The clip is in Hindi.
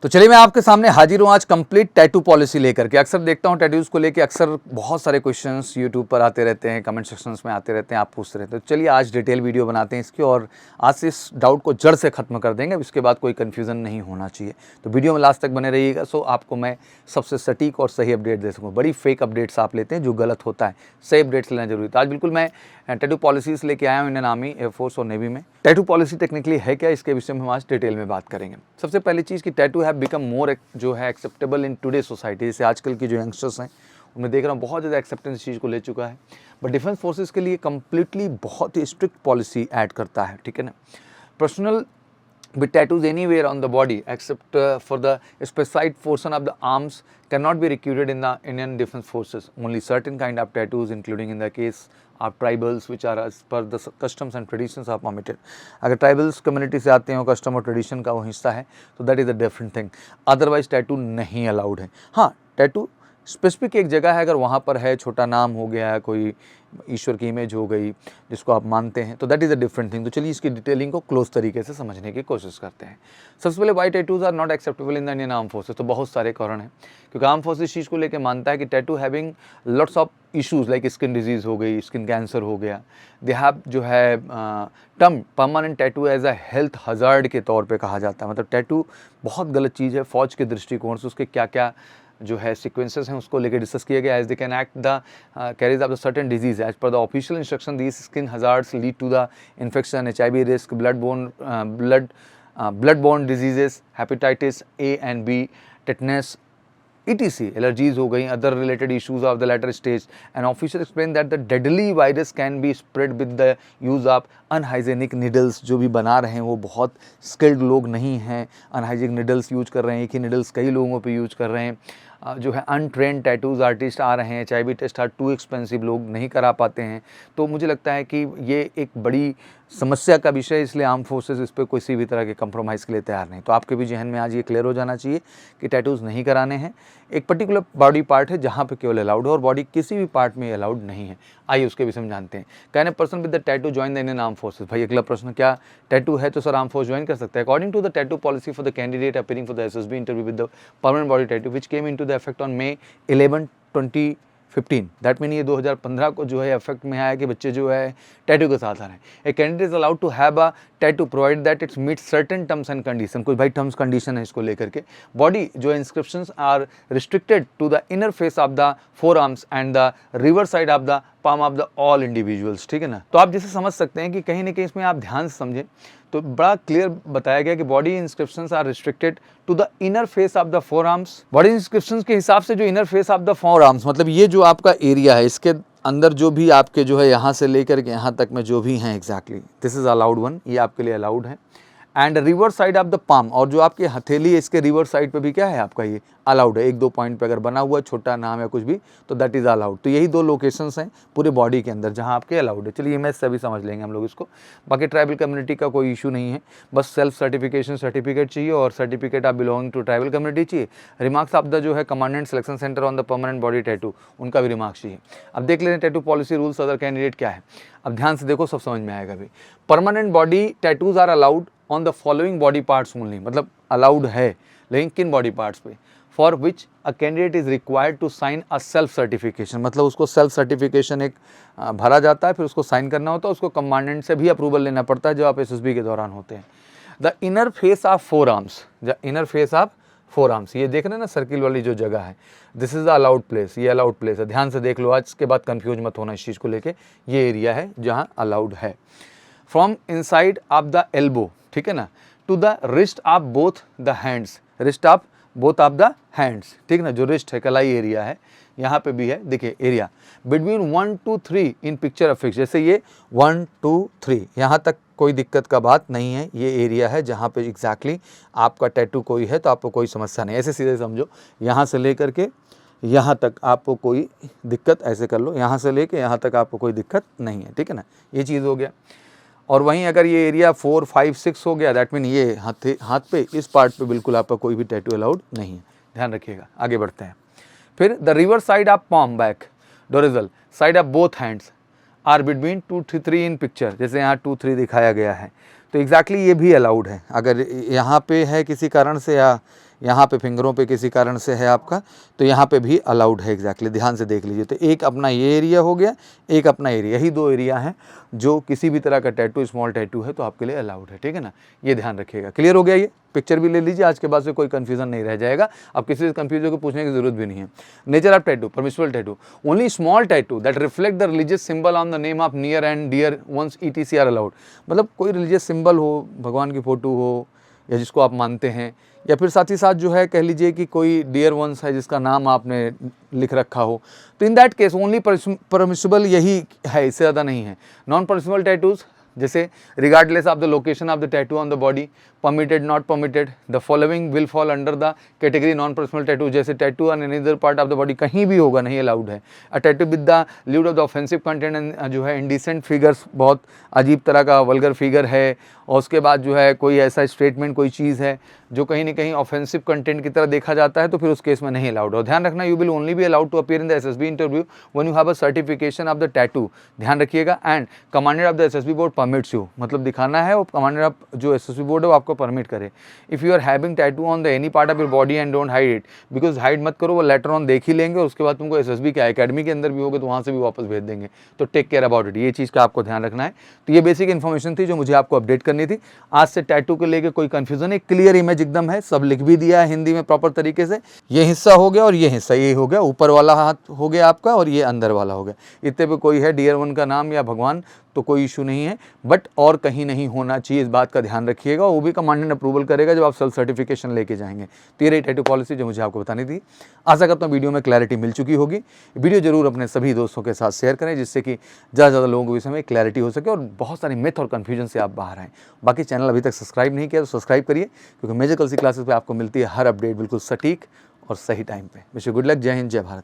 तो चलिए मैं आपके सामने हाजिर हूँ आज कंप्लीट टैटू पॉलिसी लेकर के। अक्सर देखता हूँ टैटूज़ को लेके अक्सर बहुत सारे क्वेश्चंस यूट्यूब पर आते रहते हैं, कमेंट सेक्शंस में आते रहते हैं, आप पूछते रहते हैं। तो चलिए आज डिटेल वीडियो बनाते हैं इसकी और आज से इस डाउट को जड़ से ख़त्म कर देंगे। इसके बाद कोई कन्फ्यूज़न नहीं होना चाहिए। तो वीडियो में लास्ट तक बने रहिएगा, सो आपको मैं सबसे सटीक और सही अपडेट दे सकूँ। बड़ी फेक अपडेट्स आप लेते हैं जो गलत होता है, सही अपडेट्स लेना जरूरी। तो आज बिल्कुल मैं टैटू पॉलिसीज़ लेके आया हूँ इंडियन आर्मी, एयरफोर्स और नेवी में। टैटू पॉलिसी टेक्निकली है क्या, इसके विषय में हम आज डिटेल में बात करेंगे। सबसे पहली चीज़ कि टैटू हैव बिकम मोर जो है एक्सेप्टेबल इन टुडे सोसाइटी। जैसे आजकल की जो यंगस्टर्स हैं उनमें देख रहा हूँ बहुत ज़्यादा एक्सेप्टेंस इस चीज़ को ले चुका है। बट डिफेंस फोर्सेस के लिए कम्प्लीटली बहुत ही स्ट्रिक्ट पॉलिसी ऐड करता है, ठीक है ना। Personal with tattoos anywhere on the body except for the specified portion of the arms cannot be recruited in the Indian Defence Forces. Only certain kind of tattoos, including in the case of tribals which are as per the customs and traditions are permitted. अगर tribals community से आते हैं और custom और tradition का वो हिस्सा है तो that is a different thing. Otherwise tattoo नहीं allowed है। हाँ, tattoo स्पेसिफिक एक जगह है, अगर वहाँ पर है, छोटा नाम हो गया, कोई ईश्वर की इमेज हो गई जिसको आप मानते हैं, तो that is a different thing. तो चलिए इसकी डिटेलिंग को क्लोज तरीके से समझने की कोशिश करते हैं। सबसे पहले why tattoos are not acceptable in the Indian arm forces. तो बहुत सारे कारण हैं, क्योंकि आर्म फोर्सेस चीज़ को लेकर मानता है कि tattoo having lots of issues like skin disease हो गई, स्किन कैंसर हो गया। दे हैव जो है term permanent tattoo as a health hazard के तौर पे कहा जाता है। मतलब टैटू बहुत गलत चीज़ है फौज के दृष्टिकोण से। उसके क्या क्या जो है सीक्वेंसेस हैं उसको लेकर डिस्कस किया गया। As they can act the carriers of the certain disease as per the official instruction these skin hazards lead to the infection, HIV risk, blood borne diseases, hepatitis A and B, tetanus, etc. Allergies हो गई, other related issues of the latter stage. An official explained that the deadly virus can be spread with the use of unhygienic needles. जो भी बना रहे हैं वो बहुत स्किल्ड लोग नहीं हैं, अनहाइजीनिक निडल्स यूज कर रहे हैं, एक ही निडल्स कई लोगों पे यूज कर रहे हैं। जो है अनट्रेंड टैटूज़ आर्टिस्ट आ रहे हैं, HIV test are too expensive, लोग नहीं करा पाते हैं। तो मुझे लगता है कि ये एक बड़ी समस्या का विषय है, इसलिए आर्म फोर्सेस इस पर किसी भी तरह के कंप्रोमाइज़ के लिए तैयार नहीं। तो आपके भी जहन में आज ये क्लियर हो जाना चाहिए कि टैटूज़ नहीं कराने हैं। एक पर्टिकुलर बॉडी पार्ट है जहाँ पे केवल अलाउड है और बॉडी किसी भी पार्ट में अलाउड नहीं है। आइए उसके विषय में जानते हैं। Can a person with the tattoo join the Indian arm forces. भाई अगला प्रश्न, क्या टैटू है तो सर आर्म फोर्स ज्वाइन कर सकता है? According to the tattoo policy for the candidate appearing for the SSB interview with the permanent body tattoo which came into the effect on May 11, 2015, that mean ये 2015 को जो है इफेक्ट में आया कि बच्चे जो है टैटू के साथ आ रहे हैं। A candidate is allowed to have a tattoo provide that it's meet certain terms and condition. कुछ भाई टर्म्स कंडीशन है इसको लेकर के। बॉडी जो inscriptions are restricted to the inner face of the forearms and the river side of the palm of the all individuals, ठीक है ना। तो आप जैसे समझ सकते हैं कि कहीं ना कहीं इसमें आप ध्यान से समझें तो बड़ा क्लियर बताया गया कि body inscriptions are restricted to the inner face of the forearms. Body inscriptions के हिसाब से जो inner face of the forearms, मतलब ये जो आपका एरिया है इसके अंदर जो भी आपके जो है यहाँ से लेकर के यहाँ तक में जो भी हैं exactly this is allowed one, ये आपके लिए अलाउड है। And river side of the palm, और जो आपकी हथेली है इसके रिवर साइड पे भी क्या है आपका ये अलाउड है। एक दो पॉइंट पे अगर बना हुआ छोटा नाम या कुछ भी तो दैट इज़ अलाउड। तो यही दो लोकेशंस हैं पूरे बॉडी के अंदर जहाँ आपके अलाउड है। चलिए इमेज से भी समझ लेंगे हम लोग इसको। बाकी ट्राइबल कम्युनिटी का कोई इशू नहीं है, बस सेल्फ सर्टिफिकेशन सर्टिफिकेट चाहिए और certificate of belonging to tribal community चाहिए। रिमार्क्स ऑफ द जो है commandant selection centre on the permanent body tattoo, उनका भी रिमार्क्स चाहिए। अब देख लेते हैं tattoo policy rules other candidate क्या है। अब ध्यान से देखो, सब समझ में आएगा भी। Permanent body tattoos are allowed on the following body parts only, मतलब अलाउड है लेकिन किन बॉडी पार्ट्स पे? For which a candidate is required to sign a self certification, मतलब उसको सेल्फ सर्टिफिकेशन एक भरा जाता है, फिर उसको साइन करना होता है, उसको कमांडेंट से भी अप्रूवल लेना पड़ता है जब आप SSB के दौरान होते हैं। The inner face of four arms, the inner face of four arms, ये देख रहे हैं ना सर्किल वाली जो जगह है, this is the allowed place, ये अलाउड प्लेस है। ध्यान से देख लो, आज के बाद कंफ्यूज मत होना इस चीज़ को लेके, ये एरिया है जहाँ अलाउड है। From inside of the elbow, ठीक है ना, to the wrist of both the hands, wrist of both of the hands, ठीक ना, जो रिस्ट है कलाई एरिया है यहाँ पे भी है, देखिए area between 1 to 3 in picture affix, जैसे ये 1 to 3 यहाँ तक कोई दिक्कत का बात नहीं है। ये एरिया है जहाँ पे एग्जैक्टली आपका टैटू कोई है तो आपको कोई समस्या नहीं। ऐसे सीधे समझो, यहाँ से लेकर के यहाँ तक आपको कोई दिक्कत, ऐसे कर लो, यहाँ से लेके यहाँ तक आपको कोई दिक्कत नहीं है, ठीक है ना, ये चीज़ हो गया। और वहीं अगर ये एरिया 4, 5, 6 हो गया, दैट मीन ये हाथ पे इस पार्ट पे बिल्कुल आपका कोई भी टैटू अलाउड नहीं है, ध्यान रखिएगा। आगे बढ़ते हैं। फिर the river side of palm back dorsal side of both hands are between 2 to 3 in picture, जैसे यहाँ 2, 3 दिखाया गया है, तो एग्जैक्टली ये भी अलाउड है। अगर यहाँ पे है किसी कारण से या यहाँ पे फिंगरों पे किसी कारण से है आपका, तो यहाँ पे भी अलाउड है एग्जैक्टली, ध्यान से देख लीजिए। तो एक अपना ये एरिया हो गया, एक अपना एरिया, यही 2 एरिया हैं जो किसी भी तरह का टैटू, स्मॉल टैटू है तो आपके लिए अलाउड है, ठीक है ना, ये ध्यान रखिएगा। क्लियर हो गया, ये पिक्चर भी ले लीजिए, आज के बाद से कोई कंफ्यूजन नहीं रह जाएगा, अब किसी से कंफ्यूज होकर पूछने की जरूरत भी नहीं है। Nature of tattoo, permissible tattoo, only small tattoo that reflect the religious symbol on the name of near and dear ones ETC are allowed. मतलब कोई रिलीजियस सिंबल हो, भगवान की फोटो हो या जिसको आप मानते हैं, या फिर साथ ही साथ जो है कह लीजिए कि कोई डियर वंस है जिसका नाम आपने लिख रखा हो, तो in that case only permissible यही है, इससे ज़्यादा नहीं है। नॉन परमिसिबल टैटूज जैसे regardless of the location of the tattoo on the body, permitted, not permitted, the following will fall under the category non permissible tattoo. जैसे tattoo on any other part of the body, कहीं भी होगा, नहीं अलाउड है। A tattoo with the lewd of the offensive content and जो है इंडिसेंट फिगर्स, बहुत अजीब तरह का वल्गर फिगर है, और उसके बाद जो है कोई ऐसा स्टेटमेंट, कोई चीज़ है जो कहीं ना कहीं ऑफेंसिव कंटेंट की तरह देखा जाता है, तो फिर उस केस में नहीं अलाउड हो। ध्यान रखना, you will only be allowed to appear in the SSB interview when you have a certification of the tattoo. ध्यान रखिएगा, and commanded of the SSB board permits you, मतलब दिखाना है वो कमांडेड ऑफ जो SSB बोर्ड है वो आपको परमिट करे। If you are having tattoo on the any part of your body and don't hide it, because hide मत करो, वो लेटर ऑन देख ही लेंगे, उसके बाद तुमको SSB के अकेडमी के अंदर भी होगे तो वहाँ से भी वापस भेज देंगे, तो टेक केयर अबाउट इट, ये चीज़ का आपको ध्यान रखना है। तो ये बेसिक इन्फॉर्मेशन थी जो मुझे आपको अपडेट करनी थी। आज से टैटू को लेके कोई कंफ्यूजन है, क्लियर इमेज एकदम है, सब लिख भी दिया है हिंदी में प्रॉपर तरीके से। ये हिस्सा हो गया और ये हिस्सा ये हो गया, ऊपर वाला हाथ हो गया आपका और ये अंदर वाला हो गया। इतने पे कोई है डियर वन का नाम या भगवान तो कोई इशू नहीं है, बट और कहीं नहीं होना चाहिए, इस बात का ध्यान रखिएगा। वो भी कमांडेंट अप्रूवल करेगा जब आप सेल्फ सर्टिफिकेशन लेके जाएंगे। तो ये रही टैटू पॉलिसी जो मुझे आपको बतानी थी। आशा करता हूँ वीडियो में क्लैरिटी मिल चुकी होगी। वीडियो जरूर अपने सभी दोस्तों के साथ शेयर करें, जिससे कि ज़्यादा से ज़्यादा लोगों को विषय में क्लैरिटी हो सके और बहुत सारी मिथ और कन्फ्यूजन से आप बाहर आएँ। बाकी चैनल अभी तक सब्सक्राइब नहीं किया तो सब्सक्राइब करिए, क्योंकि मेजर कल्सी क्लासेस पर आपको मिलती है हर अपडेट बिल्कुल सटीक और सही टाइम पे। विश यू गुड लक, जय हिंद, जय भारत।